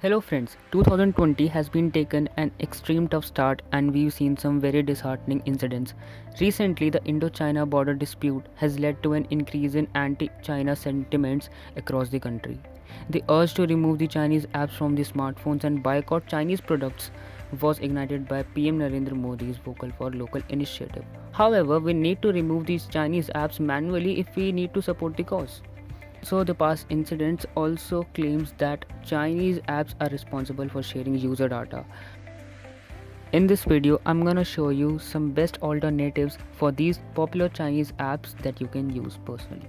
Hello friends, 2020 has been taken an extreme tough start and we've seen some very disheartening incidents. Recently, the Indo-China border dispute has led to an increase in anti-China sentiments across the country. The urge to remove the Chinese apps from the smartphones and boycott Chinese products was ignited by PM Narendra Modi's Vocal for Local initiative. However, we need to remove these Chinese apps manually if we need to support the cause. So the past incidents also claims that Chinese apps are responsible for sharing user data. In this video, I'm gonna show you some best alternatives for these popular Chinese apps that you can use personally.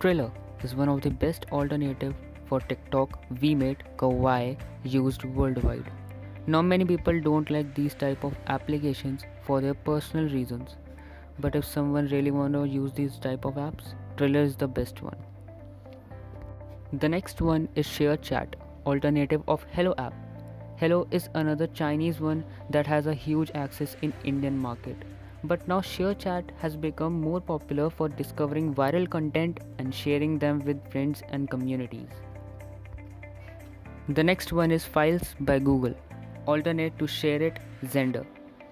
Triller is one of the best alternative for TikTok, VMate, Kawaii used worldwide. Now many people don't like these type of applications for their personal reasons. But if someone really wanna use these type of apps, Triller is the best one. The next one is ShareChat, alternative of Hello app. Hello is another Chinese one that has a huge access in Indian market. But now ShareChat has become more popular for discovering viral content and sharing them with friends and communities. The next one is Files by Google, alternate to ShareIt, Zender.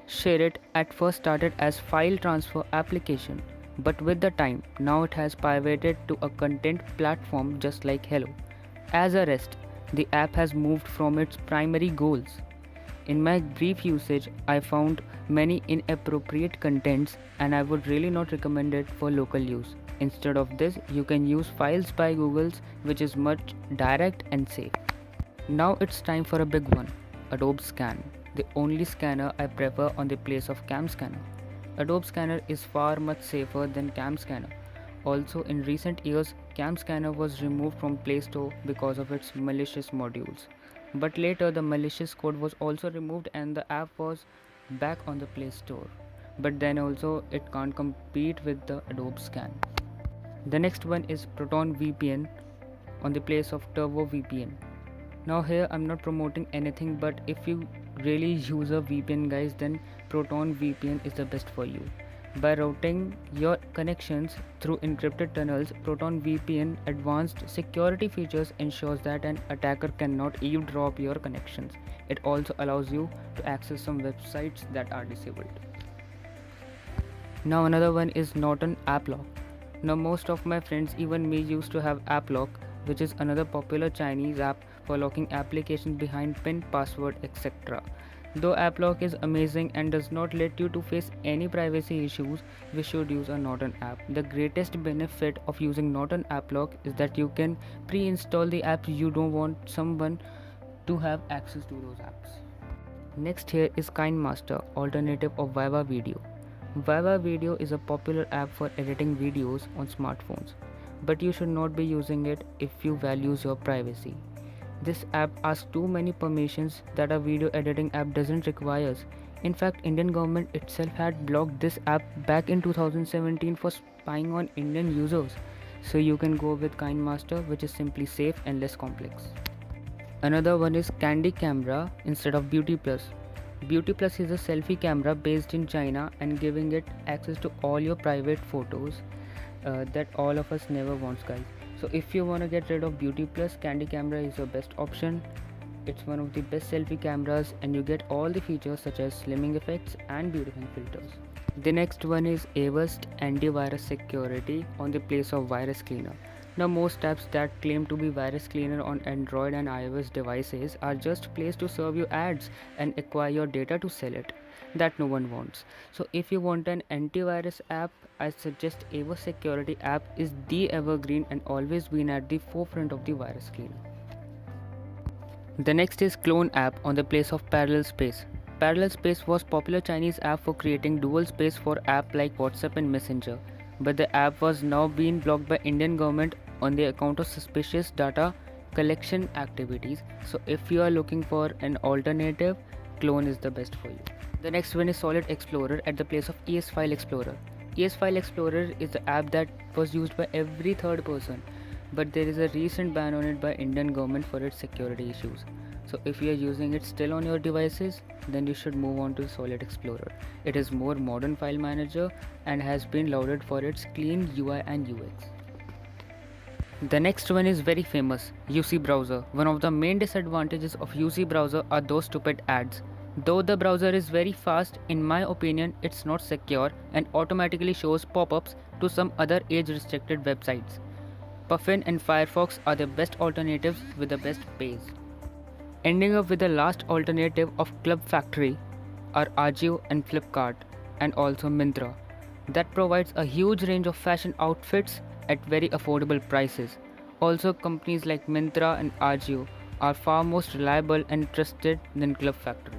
ShareIt at first started as file transfer application, but with the time, now it has pivoted to a content platform just like Hello. As a rest, the app has moved from its primary goals. In my brief usage, I found many inappropriate contents and I would really not recommend it for local use. Instead of this, you can use Files by Google's, which is much direct and safe. Now it's time for a big one, Adobe Scan, the only scanner I prefer on the place of Cam Scanner. Adobe Scanner is far much safer than Cam Scanner. Also, in recent years, Cam Scanner was removed from Play Store because of its malicious modules. But later, the malicious code was also removed and the app was back on the Play Store. But then also, it can't compete with the Adobe Scan. The next one is Proton VPN on the place of Turbo VPN. Now here I'm not promoting anything, but if you really use a VPN guys, then Proton VPN is the best for you. By routing your connections through encrypted tunnels, Proton VPN advanced security features ensures that an attacker cannot eavesdrop your connections. It also allows you to access some websites that are disabled. Now another one is Norton AppLock. Now most of my friends, even me, used to have AppLock, which is another popular Chinese app for locking applications behind PIN, password, etc. Though AppLock is amazing and does not let you to face any privacy issues, we should use a Norton app. The greatest benefit of using Norton AppLock is that you can pre-install the apps you don't want someone to have access to those apps. Next here is KineMaster, alternative of Viva Video. Viva Video is a popular app for editing videos on smartphones, but you should not be using it if you value your privacy. This app asks too many permissions that a video editing app doesn't require. In fact, Indian government itself had blocked this app back in 2017 for spying on Indian users. So you can go with KineMaster, which is simply safe and less complex. Another one is Candy Camera instead of Beauty Plus. Beauty Plus is a selfie camera based in China and giving it access to all your private photos that all of us never wants, guys. So if you want to get rid of Beauty Plus, Candy Camera is your best option. It's one of the best selfie cameras and you get all the features such as slimming effects and beautifying filters. The next one is Avast Antivirus Security on the place of Virus Cleaner. Now most apps that claim to be virus cleaner on Android and iOS devices are just placed to serve you ads and acquire your data to sell it. That no one wants. So if you want an antivirus app, I suggest Avast Security app is the evergreen and always been at the forefront of the virus cleaner. The next is Clone app on the place of Parallel Space. Parallel Space was popular Chinese app for creating dual space for app like WhatsApp and Messenger, but the app was now being blocked by Indian government on the account of suspicious data collection activities. So if you are looking for an alternative, Clone is the best for you. The next one is Solid Explorer at the place of ES File Explorer. ES File Explorer is the app that was used by every third person, but there is a recent ban on it by Indian government for its security issues. So if you are using it still on your devices, then you should move on to Solid Explorer. It is more modern file manager and has been lauded for its clean UI and UX. The next one is very famous, UC browser. One of the main disadvantages of UC browser are those stupid ads. Though the browser is very fast, in my opinion, it's not secure and automatically shows pop-ups to some other age-restricted websites. Puffin and Firefox are the best alternatives with the best pays. Ending up with the last alternative of Club Factory are Ajio and Flipkart, and also Myntra, that provides a huge range of fashion outfits at very affordable prices. Also, companies like Myntra and Ajio are far more reliable and trusted than Club Factory.